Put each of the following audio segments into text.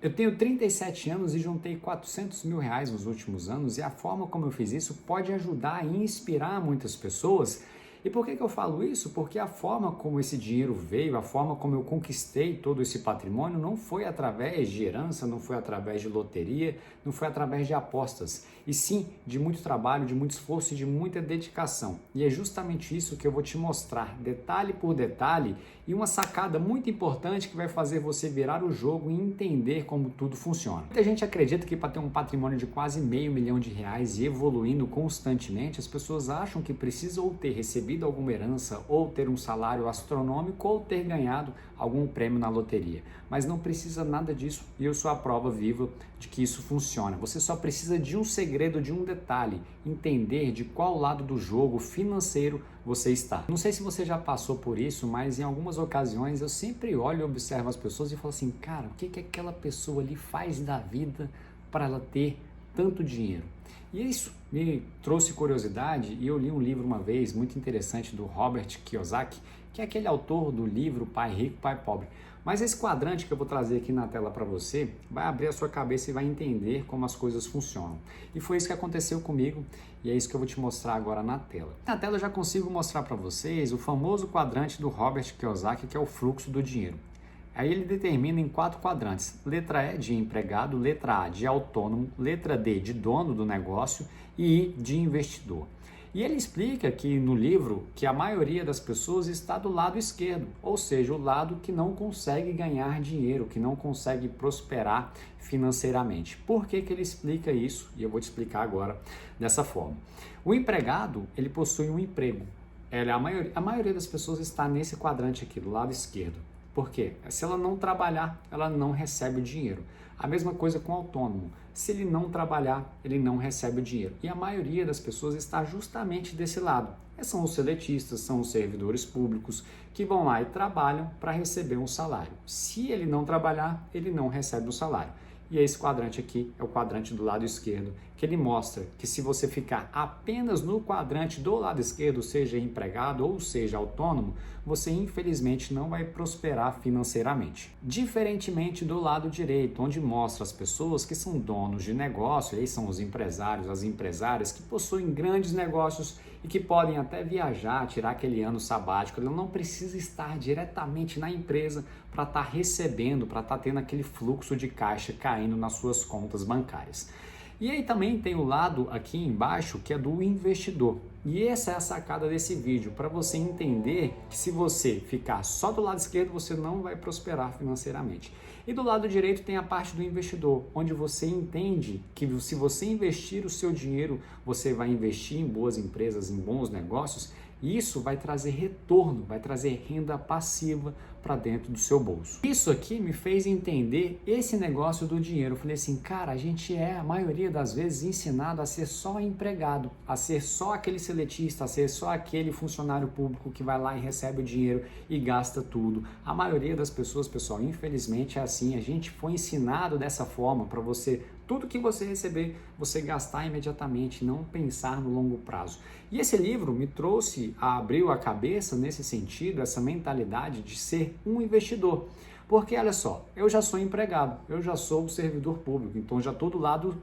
Eu tenho 37 anos e juntei R$ 400 mil nos últimos anos e a forma como eu fiz isso pode ajudar e inspirar muitas pessoas. E por que eu falo isso? Porque a forma como esse dinheiro veio, a forma como eu conquistei todo esse patrimônio não foi através de herança, não foi através de loteria, não foi através de apostas, e sim de muito trabalho, de muito esforço e de muita dedicação. E é justamente isso que eu vou te mostrar, detalhe por detalhe, e uma sacada muito importante que vai fazer você virar o jogo e entender como tudo funciona. Muita gente acredita que para ter um patrimônio de quase R$ 500 mil e evoluindo constantemente, as pessoas acham que precisa ou ter recebido alguma herança, ou ter um salário astronômico, ou ter ganhado algum prêmio na loteria. Mas não precisa nada disso e eu sou a prova viva de que isso funciona. Você só precisa de um segredo, de um detalhe, entender de qual lado do jogo financeiro você está. Não sei se você já passou por isso, mas em algumas ocasiões eu sempre olho e observo as pessoas e falo assim, cara, o que aquela pessoa ali faz da vida para ela ter tanto dinheiro? E isso me trouxe curiosidade e eu li um livro uma vez muito interessante do Robert Kiyosaki, que é aquele autor do livro Pai Rico, Pai Pobre. Mas esse quadrante que eu vou trazer aqui na tela para você vai abrir a sua cabeça e vai entender como as coisas funcionam. E foi isso que aconteceu comigo e é isso que eu vou te mostrar agora na tela. Na tela eu já consigo mostrar para vocês o famoso quadrante do Robert Kiyosaki, que é o fluxo do dinheiro. Aí ele determina em 4 quadrantes. Letra E de empregado, letra A de autônomo, letra D de dono do negócio e I de investidor. E ele explica que no livro que a maioria das pessoas está do lado esquerdo, ou seja, o lado que não consegue ganhar dinheiro, que não consegue prosperar financeiramente. Por que ele explica isso? E eu vou te explicar agora dessa forma. O empregado, ele possui um emprego. A maioria das pessoas está nesse quadrante aqui, do lado esquerdo. Por quê? Se ela não trabalhar, ela não recebe o dinheiro. A mesma coisa com o autônomo. Se ele não trabalhar, ele não recebe o dinheiro. E a maioria das pessoas está justamente desse lado. São os seletistas, são os servidores públicos que vão lá e trabalham para receber um salário. Se ele não trabalhar, ele não recebe o salário. E esse quadrante aqui é o quadrante do lado esquerdo, que ele mostra que se você ficar apenas no quadrante do lado esquerdo, seja empregado ou seja autônomo, você infelizmente não vai prosperar financeiramente. Diferentemente do lado direito, onde mostra as pessoas que são donos de negócio, aí são os empresários, as empresárias que possuem grandes negócios e que podem até viajar, tirar aquele ano sabático. Ele não precisa estar diretamente na empresa para estar recebendo, para estar tendo aquele fluxo de caixa caindo nas suas contas bancárias. E aí também tem o lado aqui embaixo que é do investidor. E essa é a sacada desse vídeo, para você entender que se você ficar só do lado esquerdo, você não vai prosperar financeiramente. E do lado direito tem a parte do investidor, onde você entende que se você investir o seu dinheiro, você vai investir em boas empresas, em bons negócios, e isso vai trazer retorno, vai trazer renda passiva para dentro do seu bolso. Isso aqui me fez entender esse negócio do dinheiro. Eu falei assim, cara, a gente a maioria das vezes, ensinado a ser só empregado, a ser só aquele seletista, a ser só aquele funcionário público que vai lá e recebe o dinheiro e gasta tudo. A maioria das pessoas, pessoal, infelizmente é assim. A gente foi ensinado dessa forma para você, tudo que você receber, você gastar imediatamente, não pensar no longo prazo. E esse livro me abriu a cabeça nesse sentido, essa mentalidade de ser um investidor. Porque olha só, eu já sou empregado, eu já sou servidor público, então já estou do lado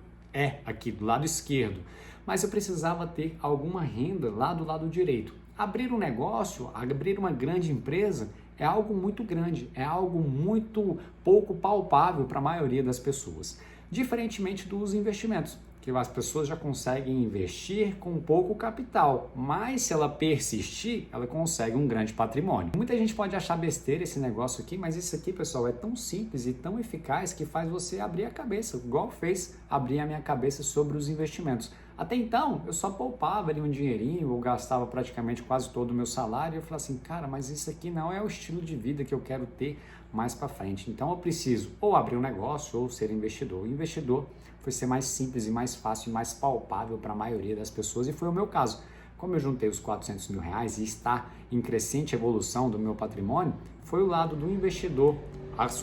aqui, do lado esquerdo. Mas eu precisava ter alguma renda lá do lado direito. Abrir um negócio, abrir uma grande empresa é algo muito grande, é algo muito pouco palpável para a maioria das pessoas. Diferentemente dos investimentos, que as pessoas já conseguem investir com pouco capital, mas se ela persistir, ela consegue um grande patrimônio. Muita gente pode achar besteira esse negócio aqui, mas isso aqui, pessoal, é tão simples e tão eficaz que faz você abrir a cabeça, igual fez abrir a minha cabeça sobre os investimentos. Até então, eu só poupava ali um dinheirinho, ou gastava praticamente quase todo o meu salário, e eu falava assim, cara, mas isso aqui não é o estilo de vida que eu quero ter mais para frente. Então eu preciso ou abrir um negócio ou ser investidor. O investidor foi ser mais simples e mais fácil e mais palpável para a maioria das pessoas, e foi o meu caso. Como eu juntei os R$ 400 mil e está em crescente evolução do meu patrimônio, foi o lado do investidor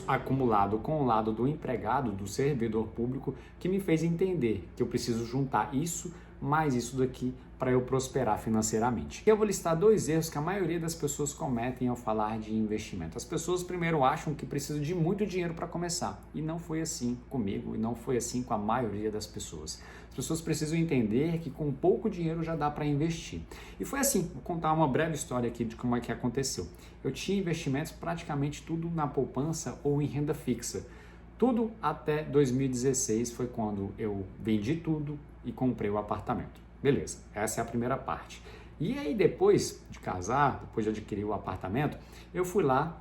acumulado com o lado do empregado, do servidor público, que me fez entender que eu preciso juntar isso mais isso daqui para eu prosperar financeiramente. Eu vou listar 2 erros que a maioria das pessoas cometem ao falar de investimento. As pessoas primeiro acham que precisam de muito dinheiro para começar, e não foi assim comigo, e não foi assim com a maioria das pessoas. As pessoas precisam entender que com pouco dinheiro já dá para investir. E foi assim, vou contar uma breve história aqui de como é que aconteceu. Eu tinha investimentos praticamente tudo na poupança ou em renda fixa. Tudo até 2016 foi quando eu vendi tudo e comprei o apartamento. Beleza, essa é a primeira parte. E aí depois de casar, depois de adquirir o apartamento, eu fui lá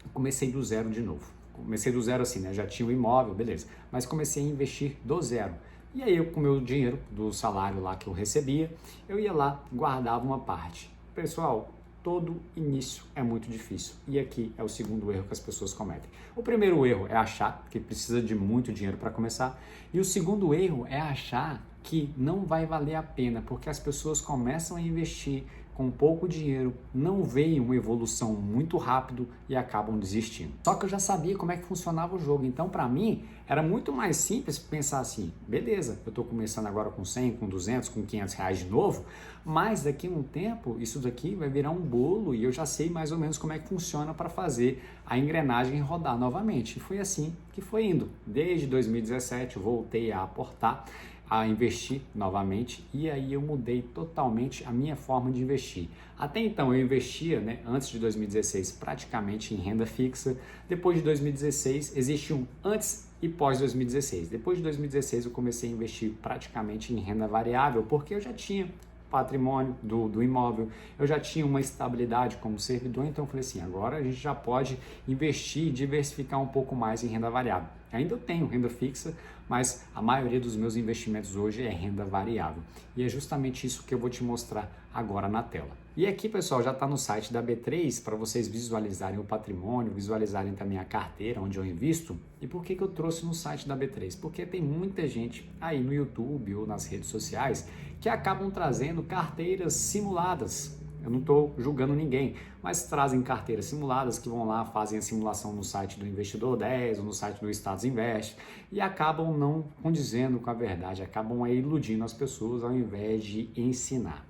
e comecei do zero de novo. Comecei do zero assim, né? Já tinha o imóvel, beleza. Mas comecei a investir do zero. E aí eu, com o meu dinheiro do salário lá que eu recebia, eu ia lá e guardava uma parte. Pessoal, todo início é muito difícil. E aqui é o segundo erro que as pessoas cometem. O primeiro erro é achar que precisa de muito dinheiro para começar. E o segundo erro é achar que não vai valer a pena, porque as pessoas começam a investir com pouco dinheiro, não veem uma evolução muito rápido e acabam desistindo. Só que eu já sabia como é que funcionava o jogo, então para mim era muito mais simples pensar assim, beleza, eu estou começando agora com 100, com 200, com 500 reais de novo, mas daqui a um tempo isso daqui vai virar um bolo e eu já sei mais ou menos como é que funciona para fazer a engrenagem rodar novamente. E foi assim que foi indo. Desde 2017 eu voltei a aportar, a investir novamente, e aí eu mudei totalmente a minha forma de investir. Até então eu investia, né, antes de 2016, praticamente em renda fixa. Depois de 2016 existe um antes e pós 2016. Depois de 2016 eu comecei a investir praticamente em renda variável, porque eu já tinha patrimônio do imóvel, eu já tinha uma estabilidade como servidor, então eu falei assim, agora a gente já pode investir e diversificar um pouco mais em renda variável. Ainda eu tenho renda fixa, mas a maioria dos meus investimentos hoje é renda variável. E é justamente isso que eu vou te mostrar agora na tela. E aqui, pessoal, já está no site da B3 para vocês visualizarem o patrimônio, visualizarem também a carteira onde eu invisto. E por que eu trouxe no site da B3? Porque tem muita gente aí no YouTube ou nas redes sociais que acabam trazendo carteiras simuladas. Eu não estou julgando ninguém, mas trazem carteiras simuladas que vão lá, fazem a simulação no site do Investidor 10 ou no site do Status Invest e acabam não condizendo com a verdade, acabam aí iludindo as pessoas ao invés de ensinar.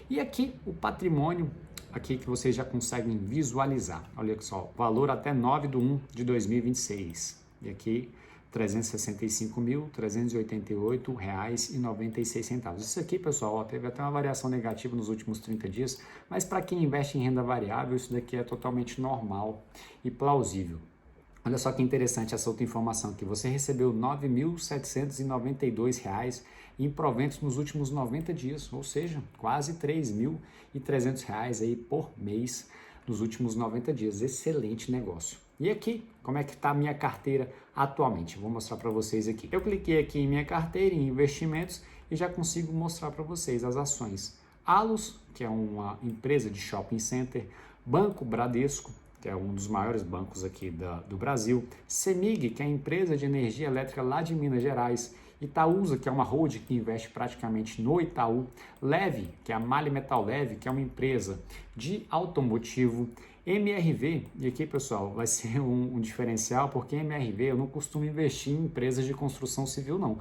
E aqui o patrimônio, aqui que vocês já conseguem visualizar. Olha só, valor até 9/1/2026. E aqui R$ 365.388,96. Isso aqui, pessoal, ó, teve até uma variação negativa nos últimos 30 dias, mas para quem investe em renda variável, isso daqui é totalmente normal e plausível. Olha só que interessante essa outra informação aqui. Você recebeu R$ 9.792 em proventos nos últimos 90 dias, ou seja, quase R$ 3.300 aí por mês nos últimos 90 dias. Excelente negócio. E aqui, como é que está a minha carteira atualmente? Vou mostrar para vocês aqui. Eu cliquei aqui em minha carteira, em investimentos, e já consigo mostrar para vocês as ações. Allos, que é uma empresa de shopping center, Banco Bradesco, que é um dos maiores bancos aqui do Brasil, CEMIG, que é a empresa de energia elétrica lá de Minas Gerais, Itaúsa, que é uma holding que investe praticamente no Itaú, Leve, que é a Mali Metal Leve, que é uma empresa de automotivo, MRV, e aqui, pessoal, vai ser um diferencial, porque MRV eu não costumo investir em empresas de construção civil, não.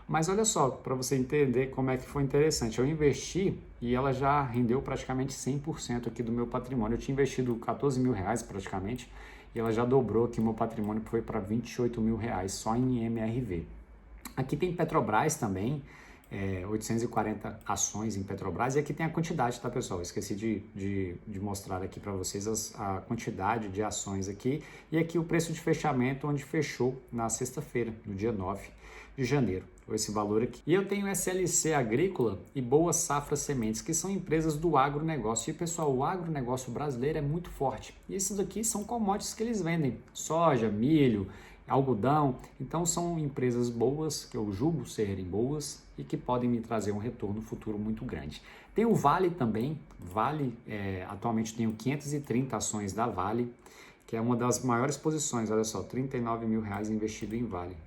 Mas olha só, para você entender como é que foi interessante, eu investi e ela já rendeu praticamente 100% aqui do meu patrimônio. Eu tinha investido R$ 14.000 praticamente, e ela já dobrou aqui o meu patrimônio, que foi para R$ 28.000 só em MRV. Aqui tem Petrobras também, 840 ações em Petrobras, e aqui tem a quantidade, tá, pessoal? Esqueci de mostrar aqui para vocês a quantidade de ações aqui, e aqui o preço de fechamento, onde fechou na sexta-feira, no dia 9 de janeiro, esse valor aqui. E eu tenho SLC Agrícola e Boa Safra Sementes, que são empresas do agronegócio. E, pessoal, o agronegócio brasileiro é muito forte, e esses aqui são commodities que eles vendem, soja, milho, algodão. Então são empresas boas, que eu julgo serem boas e que podem me trazer um retorno futuro muito grande. Tem o Vale também. Vale, atualmente tenho 530 ações da Vale, que é uma das maiores posições. Olha só, R$ 39.000 investido em Vale.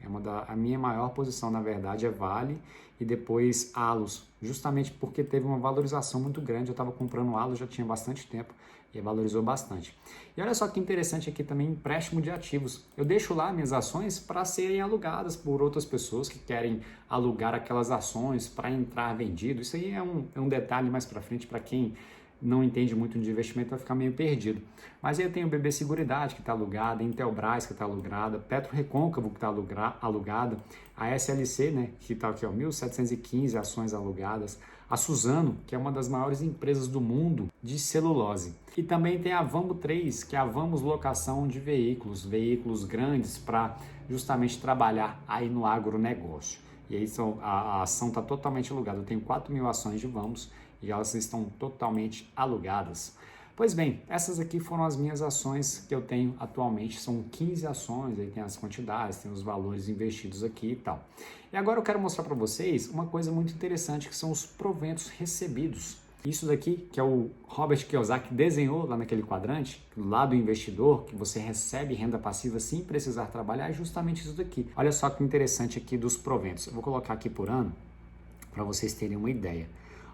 A minha maior posição, na verdade, é Vale e depois Allos, justamente porque teve uma valorização muito grande. Eu estava comprando Allos já tinha bastante tempo e valorizou bastante. E olha só que interessante aqui também, empréstimo de ativos. Eu deixo lá minhas ações para serem alugadas por outras pessoas que querem alugar aquelas ações para entrar vendido. Isso aí é um detalhe mais para frente para quem não entende muito de investimento, vai ficar meio perdido. Mas aí eu tenho o BB Seguridade, que está alugada, Intelbras, que está alugada, Petro Recôncavo, que está alugada, a SLC, né, que está aqui, ó, 1.715 ações alugadas, a Suzano, que é uma das maiores empresas do mundo de celulose. E também tem a Vamo 3, que é a Vamos Locação de veículos grandes para justamente trabalhar aí no agronegócio. E aí a ação está totalmente alugada. Eu tenho 4.000 ações de Vamos e elas estão totalmente alugadas. Pois bem, essas aqui foram as minhas ações que eu tenho atualmente, são 15 ações, aí tem as quantidades, tem os valores investidos aqui e tal. E agora eu quero mostrar para vocês uma coisa muito interessante, que são os proventos recebidos. Isso daqui, que é o Robert Kiyosaki desenhou lá naquele quadrante, lá do investidor, que você recebe renda passiva sem precisar trabalhar, é justamente isso daqui. Olha só que interessante aqui dos proventos. Eu vou colocar aqui por ano, para vocês terem uma ideia.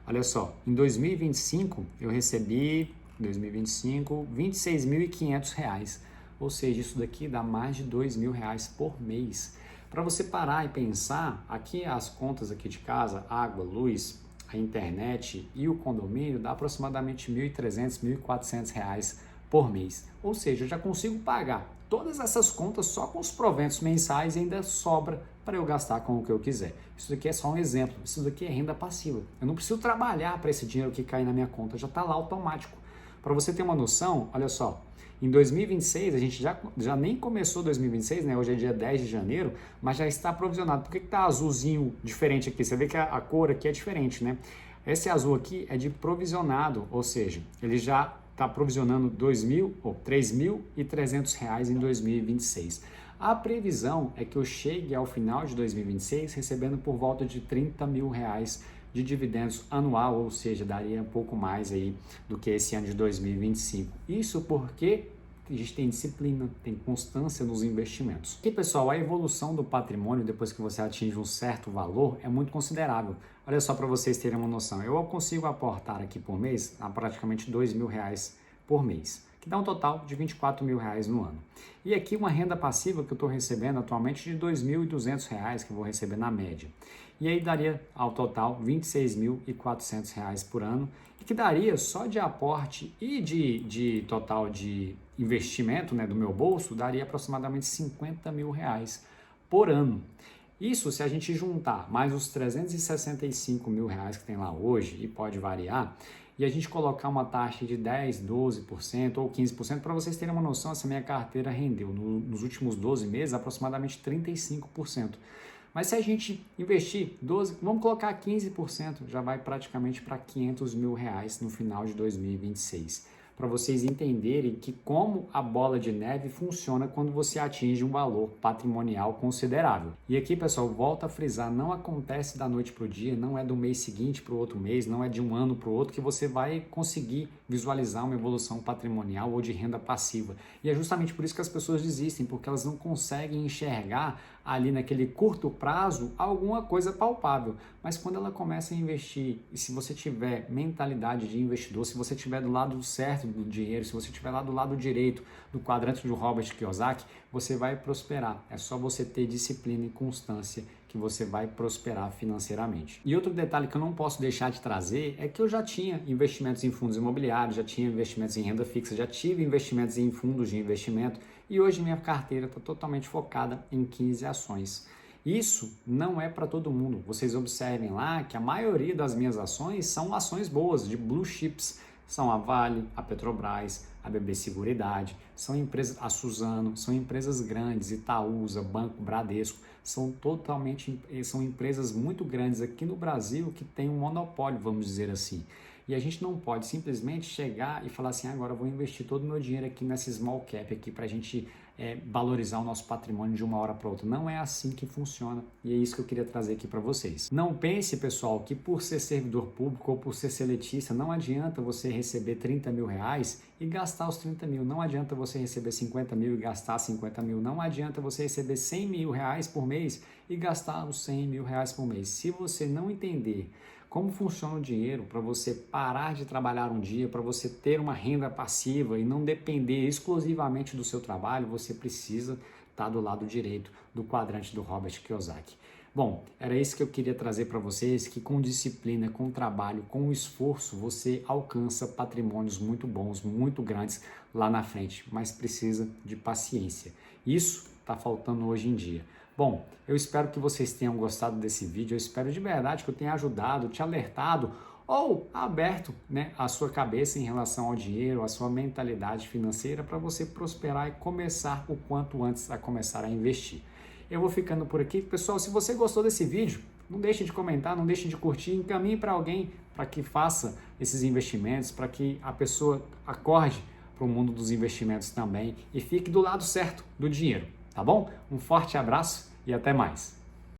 Olha só, em 2025 eu recebi, R$ 26.500, ou seja, isso daqui dá mais de R$ 2.000 por mês. Para você parar e pensar, aqui as contas aqui de casa, água, luz, a internet e o condomínio dá aproximadamente R$ 1.300, R$ 1.400 por mês. Ou seja, eu já consigo pagar todas essas contas só com os proventos mensais e ainda sobra para eu gastar com o que eu quiser. Isso daqui é só um exemplo, isso daqui é renda passiva. Eu não preciso trabalhar para esse dinheiro que cai na minha conta, já está lá automático. Para você ter uma noção, olha só, em 2026, a gente já nem começou 2026, né? Hoje é dia 10 de janeiro, mas já está provisionado. Por que está azulzinho diferente aqui? Você vê que a cor aqui é diferente, né? Esse azul aqui é de provisionado, ou seja, ele já está provisionando R$ 3.300 em 2026. A previsão é que eu chegue ao final de 2026 recebendo por volta de R$ 30.000 de dividendos anual, ou seja, daria um pouco mais aí do que esse ano de 2025. Isso porque a gente tem disciplina, tem constância nos investimentos. E pessoal, a evolução do patrimônio depois que você atinge um certo valor é muito considerável. Olha só para vocês terem uma noção, eu consigo aportar aqui por mês a praticamente R$ 2.000 por mês, que dá um total de R$ 24.000 no ano. E aqui uma renda passiva que eu estou recebendo atualmente de R$ 2.200 que eu vou receber na média. E aí daria ao total R$ 26.400 por ano, e que daria só de aporte e de total de investimento, né, do meu bolso, daria aproximadamente R$ 50.000 por ano. Isso se a gente juntar mais os R$ 365.000 que tem lá hoje, e pode variar, e a gente colocar uma taxa de 10%, 12% ou 15%, para vocês terem uma noção, essa minha carteira rendeu nos últimos 12 meses aproximadamente 35%. Mas se a gente investir 12%, vamos colocar 15%, já vai praticamente para R$ 500.000 no final de 2026. Para vocês entenderem que como a bola de neve funciona quando você atinge um valor patrimonial considerável. E aqui, pessoal, volto a frisar, não acontece da noite para o dia, não é do mês seguinte para o outro mês, não é de um ano para o outro que você vai conseguir visualizar uma evolução patrimonial ou de renda passiva. E é justamente por isso que as pessoas desistem, porque elas não conseguem enxergar ali naquele curto prazo alguma coisa palpável. Mas quando ela começa a investir, e se você tiver mentalidade de investidor, se você estiver do lado certo do dinheiro, se você estiver lá do lado direito do quadrante do Robert Kiyosaki, você vai prosperar. É só você ter disciplina e constância que você vai prosperar financeiramente. E outro detalhe que eu não posso deixar de trazer é que eu já tinha investimentos em fundos imobiliários, já tinha investimentos em renda fixa, já tive investimentos em fundos de investimento e hoje minha carteira está totalmente focada em 15 ações. Isso não é para todo mundo. Vocês observem lá que a maioria das minhas ações são ações boas, de blue chips. São a Vale, a Petrobras, a BB Seguridade, são empresas, a Suzano, são empresas grandes, Itaúsa, Banco Bradesco, são empresas muito grandes aqui no Brasil que têm um monopólio, vamos dizer assim. E a gente não pode simplesmente chegar e falar assim, agora eu vou investir todo o meu dinheiro aqui nessa small cap aqui para a gente valorizar o nosso patrimônio de uma hora para outra. Não é assim que funciona e é isso que eu queria trazer aqui para vocês. Não pense, pessoal, que por ser servidor público ou por ser seletista, não adianta você receber R$30.000 e gastar os 30 mil. Não adianta você receber 50 mil e gastar 50 mil. Não adianta você receber R$100.000 por mês e gastar os R$100.000 por mês. Se você não entender como funciona o dinheiro, para você parar de trabalhar um dia, para você ter uma renda passiva e não depender exclusivamente do seu trabalho, você precisa estar do lado direito do quadrante do Robert Kiyosaki. Bom, era isso que eu queria trazer para vocês, que com disciplina, com trabalho, com esforço, você alcança patrimônios muito bons, muito grandes lá na frente, mas precisa de paciência. Isso está faltando hoje em dia. Bom, eu espero que vocês tenham gostado desse vídeo, eu espero de verdade que eu tenha ajudado, te alertado ou aberto, né, a sua cabeça em relação ao dinheiro, a sua mentalidade financeira para você prosperar e começar o quanto antes a começar a investir. Eu vou ficando por aqui. Pessoal, se você gostou desse vídeo, não deixe de comentar, não deixe de curtir, encaminhe para alguém para que faça esses investimentos, para que a pessoa acorde para o mundo dos investimentos também e fique do lado certo do dinheiro, tá bom? Um forte abraço e até mais.